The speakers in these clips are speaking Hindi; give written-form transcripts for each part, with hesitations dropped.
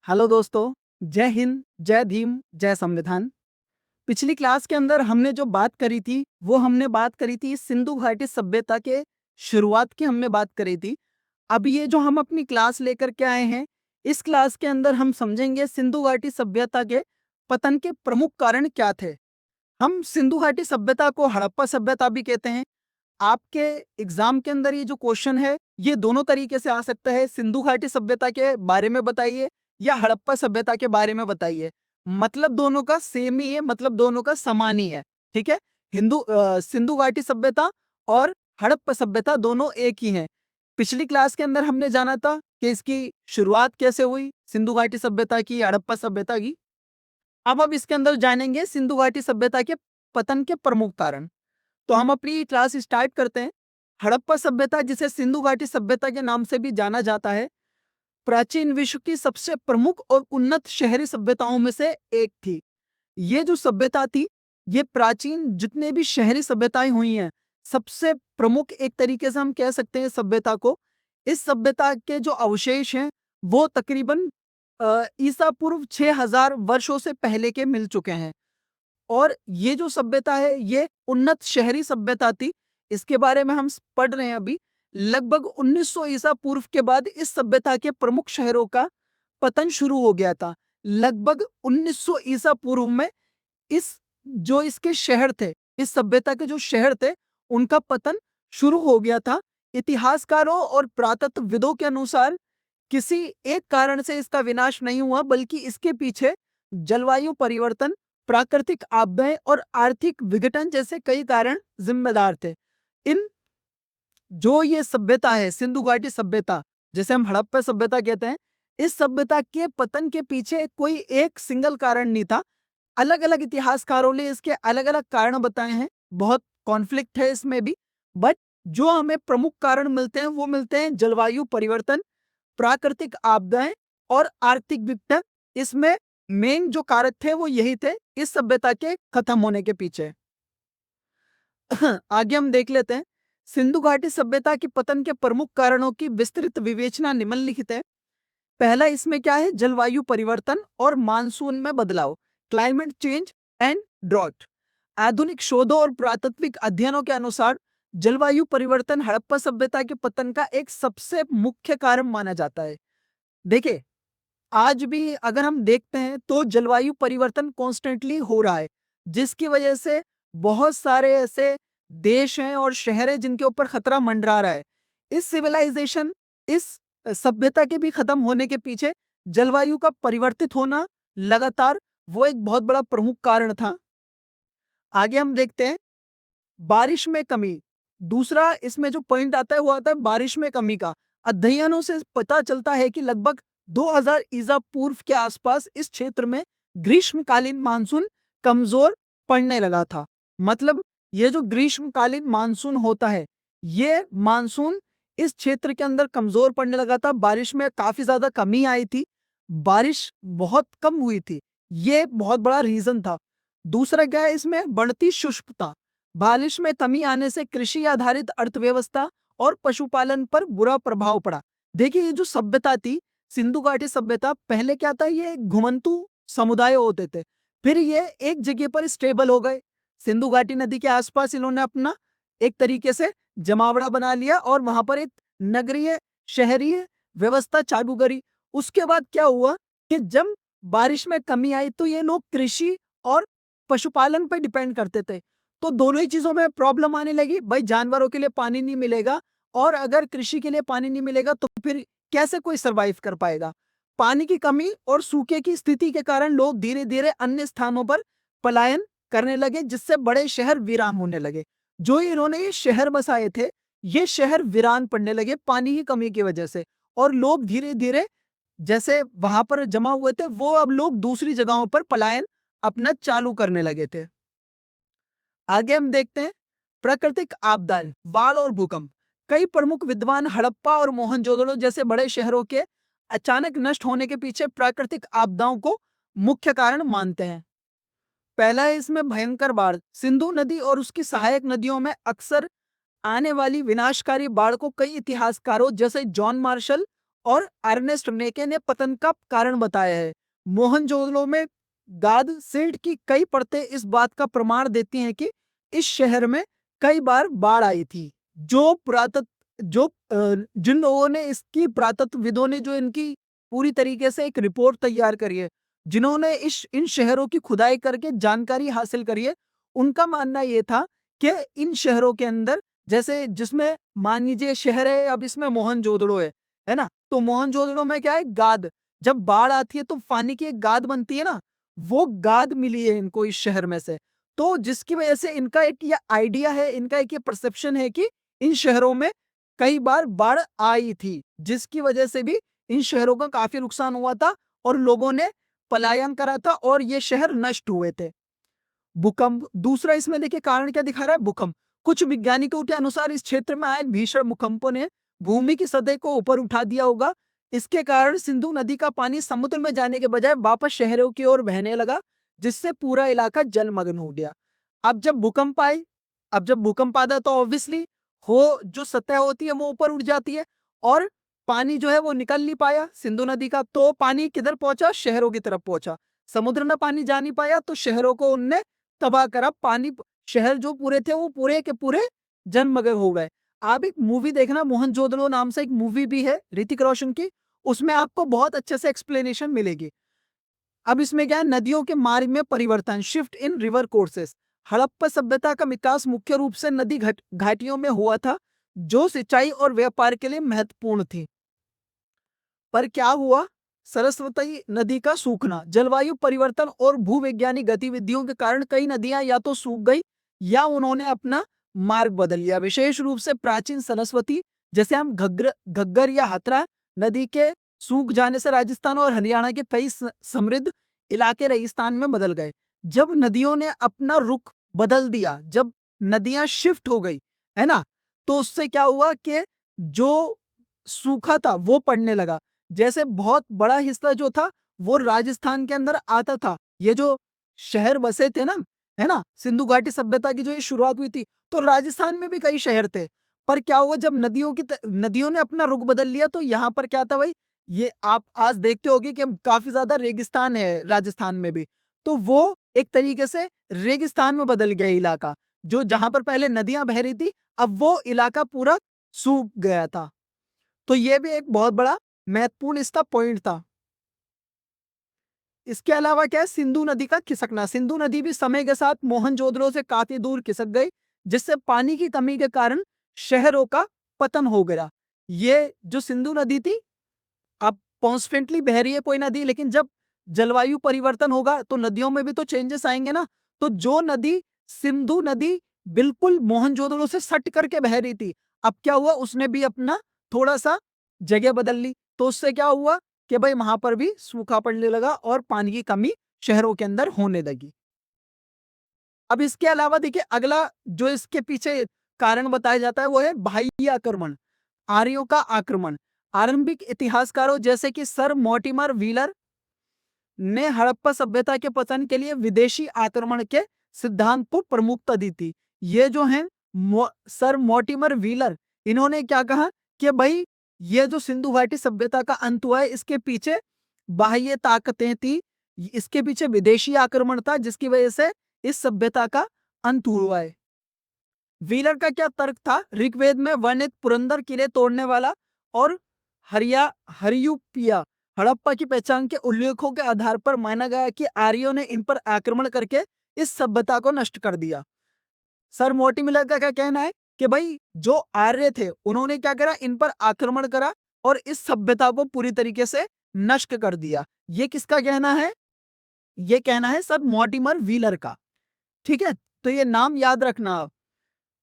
हेलो दोस्तों, जय हिंद, जय भीम, जय संविधान। पिछली क्लास के अंदर हमने जो बात करी थी, वो हमने बात करी थी सिंधु घाटी सभ्यता के शुरुआत की हमने बात करी थी। अब ये जो हम अपनी क्लास लेकर के आए हैं, इस क्लास के अंदर हम समझेंगे सिंधु घाटी सभ्यता के पतन के प्रमुख कारण क्या थे। हम सिंधु घाटी सभ्यता को हड़प्पा सभ्यता भी कहते हैं। आपके एग्जाम के अंदर ये जो क्वेश्चन है, ये दोनों तरीके से आ सकता है। सिंधु घाटी सभ्यता के बारे में बताइए या हड़प्पा सभ्यता के बारे में बताइए। मतलब दोनों का सेम ही है, मतलब दोनों का समान ही है। ठीक है। सिंधु घाटी सभ्यता और हड़प्पा सभ्यता दोनों एक ही हैं। पिछली क्लास के अंदर हमने जाना था कि इसकी शुरुआत कैसे हुई, सिंधु घाटी सभ्यता की, हड़प्पा सभ्यता की। अब इसके अंदर जानेंगे सिंधु घाटी सभ्यता के पतन के प्रमुख कारण। तो हम अपनी क्लास स्टार्ट करते हैं। हड़प्पा सभ्यता, जिसे सिंधु घाटी सभ्यता के नाम से भी जाना जाता है, प्राचीन विश्व की सबसे प्रमुख और उन्नत शहरी सभ्यताओं में से एक थी। ये जो सभ्यता थी, ये प्राचीन जितने भी शहरी सभ्यताएं हुई हैं, सबसे प्रमुख एक तरीके से हम कह सकते हैं सभ्यता को। इस सभ्यता के जो अवशेष हैं, वो तकरीबन ईसा पूर्व 6000 वर्षों से पहले के मिल चुके हैं। और ये जो सभ्यता है, ये उन्नत शहरी सभ्यता थी। इसके बारे में हम पढ़ रहे हैं अभी। लगभग 1900 ईसा पूर्व के बाद इस सभ्यता के प्रमुख शहरों का पतन शुरू हो गया था। लगभग 1900 ईसा पूर्व में इस जो इसके शहर थे, इस सभ्यता के जो शहर थे, उनका पतन शुरू हो गया था। इतिहासकारों और पुरातत्वविदों के अनुसार किसी एक कारण से इसका विनाश नहीं हुआ, बल्कि इसके पीछे जलवायु परिवर्तन, प्राकृतिक आपदाएं और आर्थिक विघटन जैसे कई कारण जिम्मेदार थे। इन जो ये सभ्यता है, सिंधु घाटी सभ्यता, जिसे हम हड़प्पा सभ्यता कहते हैं, इस सभ्यता के पतन के पीछे कोई एक सिंगल कारण नहीं था। अलग अलग इतिहासकारों ने इसके अलग अलग कारण बताए हैं। बहुत कॉन्फ्लिक्ट है इसमें भी। बट जो हमें प्रमुख कारण मिलते हैं, वो मिलते हैं जलवायु परिवर्तन, प्राकृतिक आपदाएं और आर्थिक विघटन। इसमें मेन जो कारक थे वो यही थे इस सभ्यता के खत्म होने के पीछे। आगे हम देख लेते हैं। सिंधु घाटी सभ्यता के पतन के प्रमुख कारणों की विस्तृत विवेचना निम्नलिखित है। पहला इसमें क्या है? जलवायु परिवर्तन और मानसून में बदलाव, क्लाइमेट चेंज एंड ड्रॉट। आधुनिक शोधों और पुरातात्विक अध्ययनों के अनुसार जलवायु परिवर्तन हड़प्पा सभ्यता के पतन का एक सबसे मुख्य कारण माना जाता है। देखिए, आज भी अगर हम देखते हैं तो जलवायु परिवर्तन कॉन्स्टेंटली हो रहा है, जिसकी वजह से बहुत सारे ऐसे देश हैं और शहर हैं जिनके ऊपर खतरा मंडरा रहा है। इस सिविलाइजेशन, इस सभ्यता के भी खत्म होने के पीछे जलवायु का परिवर्तित होना लगातार, वो एक बहुत बड़ा प्रमुख कारण था। आगे हम देखते हैं बारिश में कमी। दूसरा इसमें जो पॉइंट आता है वो आता है बारिश में कमी का। अध्ययनों से पता चलता है कि लगभग 2000 ईसा पूर्व के आसपास इस क्षेत्र में ग्रीष्मकालीन मानसून कमजोर पड़ने लगा था। मतलब ये जो ग्रीष्मकालीन मानसून होता है, ये मानसून इस क्षेत्र के अंदर कमजोर पड़ने लगा था। बारिश में काफी ज्यादा कमी आई थी, बारिश बहुत कम हुई थी। ये बहुत बड़ा रीजन था। दूसरा क्या है इसमें? बढ़ती शुष्कता। बारिश में कमी आने से कृषि आधारित अर्थव्यवस्था और पशुपालन पर बुरा प्रभाव पड़ा। देखिए, ये जो सभ्यता थी, सिंधु घाटी सभ्यता, पहले क्या था, ये घुमंतू समुदाय होते थे, फिर ये एक जगह पर स्टेबल हो गए। सिंधु घाटी नदी के आसपास इन्होंने अपना एक तरीके से जमावड़ा बना लिया और वहां पर एक नगरीय शहरी व्यवस्था चालू करी। उसके बाद क्या हुआ कि जब बारिश में कमी आई तो ये लोग कृषि और पशुपालन पर डिपेंड करते थे। तो दोनों ही चीजों में प्रॉब्लम आने लगी। भाई, जानवरों के लिए पानी नहीं मिलेगा और अगर कृषि के लिए पानी नहीं मिलेगा तो फिर कैसे कोई सरवाइव कर पाएगा? पानी की कमी और सूखे की स्थिति के कारण लोग धीरे धीरे अन्य स्थानों पर पलायन करने लगे, जिससे बड़े शहर वीरान होने लगे। जो इन्होंने ये शहर बसाए थे, ये शहर वीरान पड़ने लगे पानी की कमी की वजह से। और लोग धीरे धीरे जैसे वहां पर जमा हुए थे, वो अब लोग दूसरी जगहों पर पलायन अपना चालू करने लगे थे। आगे हम देखते हैं प्राकृतिक आपदाएं, बाढ़ और भूकंप। कई प्रमुख विद्वान हड़प्पा और मोहनजोदड़ो जैसे बड़े शहरों के अचानक नष्ट होने के पीछे प्राकृतिक आपदाओं को मुख्य कारण मानते हैं। पहला है इसमें भयंकर बाढ़। सिंधु नदी और उसकी सहायक नदियों में अक्सर आने वाली विनाशकारी बाढ़ को कई इतिहासकारों जैसे जॉन मार्शल और अर्नेस्ट नेके ने पतन का कारण बताया है। मोहनजोदड़ो में गाद सिल्ट की कई परतें इस बात का प्रमाण देती हैं कि इस शहर में कई बार बाढ़ आई थी। जिन लोगों ने इसकी पुरातत्वविदों ने जो इनकी पूरी तरीके से एक रिपोर्ट तैयार करी है, जिन्होंने इन शहरों की खुदाई करके जानकारी हासिल करी है, उनका मानना ये था कि इन शहरों के अंदर, जैसे जिसमें मान लीजिए शहर है, अब इसमें मोहनजोदड़ो है ना? तो मोहनजोदड़ो में क्या है, गाद। जब बाढ़ आती है तो पानी की एक गाद बनती है ना, वो गाद मिली है इनको इस शहर में से। तो जिसकी वजह से इनका एक ये आइडिया है, इनका एक ये परसेप्शन है कि इन शहरों में कई बार बाढ़ आई थी, जिसकी वजह से भी इन शहरों का काफी नुकसान हुआ था और लोगों ने पलायन करा था और ये शहर नष्ट हुए थे। भूकंप, दूसरा इसमें देखिए कारण क्या दिखा रहा है, भूकंप। कुछ वैज्ञानिकों के अनुसार इस क्षेत्र में आए भीषण भूकंपों ने भूमि की सतह को ऊपर उठा दिया होगा। इसके कारण सिंधु नदी का पानी समुद्र में जाने के बजाय वापस शहरों की ओर बहने लगा, जिससे पूरा इलाका जलमग्न हो गया। अब जब भूकंप आए अब जब भूकंप आता है तो ऑब्वियसली हो जो सतह होती है वो ऊपर उठ जाती है और पानी जो है वो निकल नहीं पाया सिंधु नदी का, तो पानी किधर पहुंचा, शहरों की तरफ पहुंचा। समुद्र में पानी जा नहीं पाया तो शहरों को उनने तबाह करा। शहर जो पूरे थे वो पूरे के पूरे जलमग्न हो गए। आप एक मूवी देखना, मोहनजोदड़ो नाम से एक मूवी भी है ऋतिक रोशन की, उसमें आपको बहुत अच्छे से एक्सप्लेनेशन मिलेगी। अब इसमें क्या है, नदियों के मार्ग में परिवर्तन, shift in river courses. Harappa सभ्यता का विकास मुख्य रूप से नदी घाटियों में हुआ था, जो सिंचाई और व्यापार के लिए महत्वपूर्ण थी। पर क्या हुआ, सरस्वती नदी का सूखना, जलवायु परिवर्तन और भूवैज्ञानिक गतिविधियों के कारण कई नदियां या तो सूख गई या उन्होंने अपना मार्ग बदल लिया। विशेष रूप से प्राचीन सरस्वती, जैसे हम घग्गर या हथरा नदी के सूख जाने से राजस्थान और हरियाणा के कई समृद्ध इलाके रेगिस्तान में बदल गए। जब नदियों ने अपना रुख बदल दिया, जब नदियां शिफ्ट हो गई, है ना, तो उससे क्या हुआ कि जो सूखा था वो पड़ने लगा। जैसे बहुत बड़ा हिस्सा जो था वो राजस्थान के अंदर आता था। ये जो शहर बसे थे ना, है ना, सिंधु घाटी सभ्यता की जो ये शुरुआत हुई थी, तो राजस्थान में भी कई शहर थे। पर क्या हुआ, जब नदियों ने अपना रुख बदल लिया तो यहाँ पर क्या था भाई, ये आप आज देखते होगे कि काफी ज्यादा रेगिस्तान है राजस्थान में भी। तो वो एक तरीके से रेगिस्तान में बदल गया इलाका, जो जहां पर पहले नदियां बह रही थी अब वो इलाका पूरा सूख गया था। तो ये भी एक बहुत बड़ा महत्वपूर्ण इसका पॉइंट था। इसके अलावा क्या है, सिंधु नदी का खिसकना। सिंधु नदी भी समय के साथ मोहनजोदड़ो से काफी दूर खिसक गई, जिससे पानी की कमी के कारण शहरों का पतन हो गया। ये जो सिंधु नदी थी, अब कॉन्स्टेंटली बह रही है कोई नदी, लेकिन जब जलवायु परिवर्तन होगा तो नदियों में भी तो चेंजेस आएंगे ना। तो जो नदी, सिंधु नदी बिल्कुल मोहनजोदड़ो से सट करके बह रही थी, अब क्या हुआ, उसने भी अपना थोड़ा सा जगह बदल ली। तो उससे क्या हुआ कि भाई वहां पर भी सूखा पड़ने लगा और पानी की कमी शहरों के अंदर होने लगी। अब इसके अलावा देखिए, अगला जो इसके पीछे कारण बताया जाता है वो है बाह्य आक्रमण, आर्यों का आक्रमण। आरंभिक इतिहासकारों जैसे कि सर मोर्टिमर व्हीलर ने हड़प्पा सभ्यता के पतन के लिए विदेशी आक्रमण के सिद्धांत को प्रमुखता दी थी। ये जो है सर मोर्टिमर व्हीलर, इन्होंने क्या कहा कि भाई ये जो सिंधु घाटी सभ्यता का अंत हुआ है, इसके पीछे बाह्य ताकतें थी, इसके पीछे विदेशी आक्रमण था, जिसकी वजह से इस सभ्यता का अंत हुआ है। व्हीलर का क्या तर्क था, ऋग्वेद में वर्णित पुरंदर किले तोड़ने वाला और हरियुपिया हड़प्पा की पहचान के उल्लेखों के आधार पर माना गया कि आर्यों ने इन पर आक्रमण करके इस सभ्यता को नष्ट कर दिया। सर मोर्टिमर का क्या कहना है कि भाई जो आर्य थे उन्होंने क्या करा, इन पर आक्रमण करा और इस सभ्यता को पूरी तरीके से नष्ट कर दिया। ये किसका कहना है, ये कहना है सर मोर्टिमर व्हीलर का। ठीक है, तो ये नाम याद रखना आप।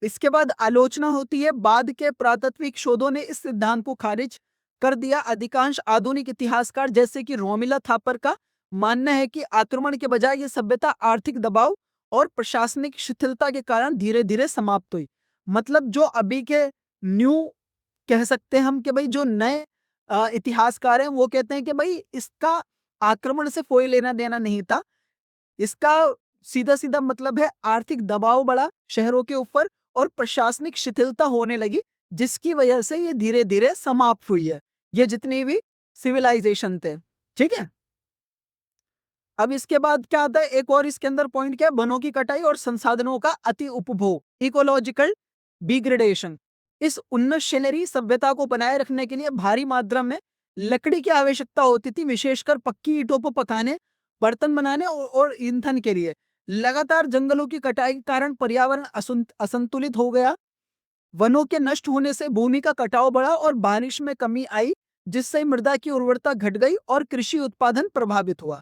इसके बाद आलोचना होती है, बाद के पुरातात्विक शोधों ने इस सिद्धांत को खारिज कर दिया। अधिकांश आधुनिक इतिहासकार जैसे कि रोमिला थापर का मानना है कि आक्रमण के बजाय ये सभ्यता आर्थिक दबाव और प्रशासनिक शिथिलता के कारण धीरे धीरे समाप्त हुई। मतलब जो अभी के न्यू कह सकते हैं हम कि भाई जो नए इतिहासकार हैं वो कहते हैं कि भाई इसका आक्रमण से कोई लेना देना नहीं था, इसका सीधा सीधा मतलब है आर्थिक दबाव बढ़ा शहरों के ऊपर और प्रशासनिक शिथिलता होने लगी, जिसकी वजह से ये धीरे धीरे समाप्त हुई है। ये जितनी भी सिविलाइजेशन थे, ठीक है। अब इसके बाद क्या आता है, एक और इसके अंदर पॉइंट क्या है, वनों की कटाई और संसाधनों का अति उपभोग, इकोलॉजिकल डिग्रेडेशन। इस उन्नतशील सभ्यता को बनाए रखने के लिए भारी मात्रा में लकड़ी की आवश्यकता होती थी, विशेषकर पक्की ईंटों पर पकाने, बर्तन बनाने और ईंधन के लिए। लगातार जंगलों की कटाई के कारण पर्यावरण असंतुलित हो गया। वनों के नष्ट होने से भूमि का कटाव बढ़ा और बारिश में कमी आई, जिससे मृदा की उर्वरता घट गई और कृषि उत्पादन प्रभावित हुआ।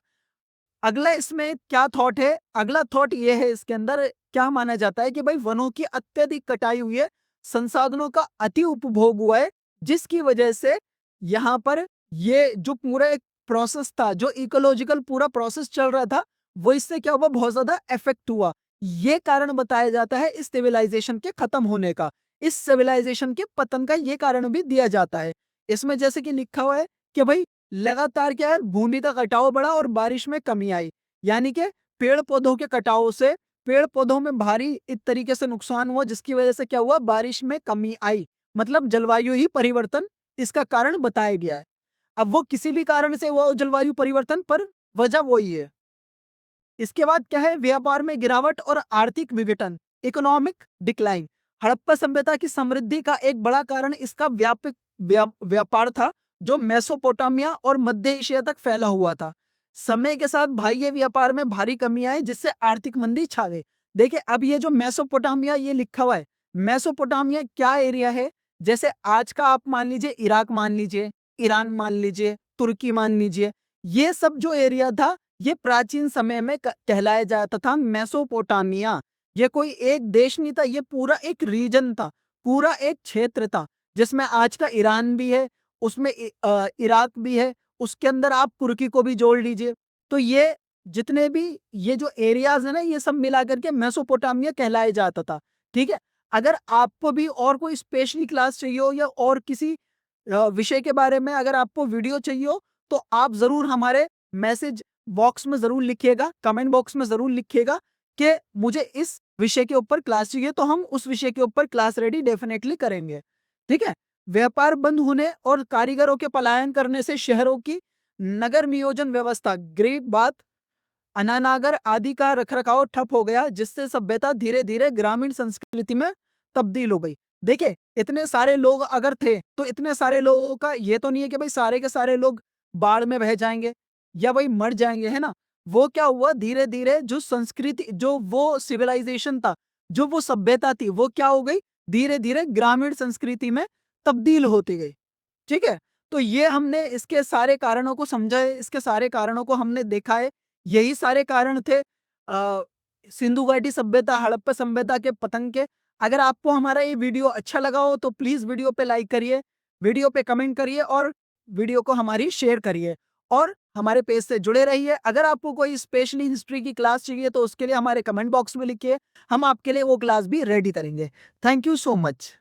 अगला इसमें क्या थॉट है, अगला थॉट ये है, इसके अंदर क्या माना जाता है कि भाई वनों की अत्यधिक कटाई हुई है, संसाधनों का अति उपभोग हुआ है, जिसकी वजह से यहाँ पर ये जो पूरा एक प्रोसेस था, जो इकोलॉजिकल पूरा प्रोसेस चल रहा था, वो इससे क्या हुआ, बहुत ज्यादा इफेक्ट हुआ। ये कारण बताया जाता है इस सिविलाइजेशन के खत्म होने का, इस सिविलाइजेशन के पतन का ये कारण भी दिया जाता है। इसमें जैसे कि लिखा हुआ है कि भाई लगातार क्या है, भूमि का कटाव बढ़ा और बारिश में कमी आई, यानी कि पेड़ पौधों के कटाव से पेड़ पौधों में भारी इस तरीके से नुकसान हुआ, जिसकी वजह से क्या हुआ, बारिश में कमी आई। मतलब जलवायु ही परिवर्तन इसका कारण बताया गया है। अब वो किसी भी कारण से हुआ जलवायु परिवर्तन, पर वजह वही है। इसके बाद क्या है, व्यापार में गिरावट और आर्थिक विघटन, इकोनॉमिक डिक्लाइन। हड़प्पा सभ्यता की समृद्धि का एक बड़ा कारण इसका व्यापक व्यापार था, जो मेसोपोटामिया और मध्य एशिया तक फैला हुआ था। समय के साथ बाह्य व्यापार में भारी कमी आई, जिससे आर्थिक मंदी छा गई। देखिए अब ये जो मेसोपोटामिया ये लिखा हुआ है, मेसोपोटामिया क्या एरिया है, जैसे आज का आप मान लीजिए इराक मान लीजिए, ईरान मान लीजिए, तुर्की मान लीजिए, ये सब जो एरिया था, ये प्राचीन समय में कहलाया जाता था मेसोपोटामिया। ये कोई एक देश नहीं था, ये पूरा एक रीजन था, पूरा एक क्षेत्र था, जिसमें आज का ईरान भी है, उसमें इराक भी है, उसके अंदर आप तुर्की को भी जोड़ लीजिए। तो ये जितने भी ये जो एरियाज है ना, ये सब मिला करके मेसोपोटामिया कहलाया जाता था, ठीक है। अगर आपको भी और कोई स्पेशली क्लास चाहिए हो या और किसी विषय के बारे में अगर आपको वीडियो चाहिए हो, तो आप जरूर हमारे मैसेज बॉक्स में जरूर लिखिएगा, कमेंट बॉक्स में जरूर लिखिएगा कि मुझे इस विषय के ऊपर क्लास चाहिए, तो हम उस विषय के ऊपर क्लास रेडी डेफिनेटली करेंगे, ठीक है। व्यापार बंद होने और कारीगरों के पलायन करने से शहरों की नगर नियोजन व्यवस्था, ग्रेट बात, अनानागर आदि का रखरखाव ठप हो गया, जिससे सभ्यता धीरे धीरे ग्रामीण संस्कृति में तब्दील हो गई। देखिए इतने सारे लोग अगर थे, तो इतने सारे लोगों का ये तो नहीं है कि भाई सारे के सारे लोग बाढ़ में बह जाएंगे या भाई मर जाएंगे, है ना। वो क्या हुआ, धीरे धीरे जो संस्कृति, जो वो सिविलाइजेशन था, जो वो सभ्यता थी, वो क्या हो गई, धीरे धीरे ग्रामीण संस्कृति में तब्दील होती गई, ठीक है। तो ये हमने इसके सारे कारणों को समझा है, इसके सारे कारणों को हमने देखा है। यही सारे कारण थे सिंधु घाटी सभ्यता, हड़प्पा सभ्यता के पतन के। अगर आपको हमारा ये वीडियो अच्छा लगा हो तो प्लीज वीडियो पे लाइक करिए, वीडियो पे कमेंट करिए और वीडियो को हमारी शेयर करिए और हमारे पेज से जुड़े रहिए। अगर आपको कोई स्पेशली हिस्ट्री की क्लास चाहिए तो उसके लिए हमारे कमेंट बॉक्स में लिखिए, हम आपके लिए वो क्लास भी रेडी करेंगे। Thank you so much.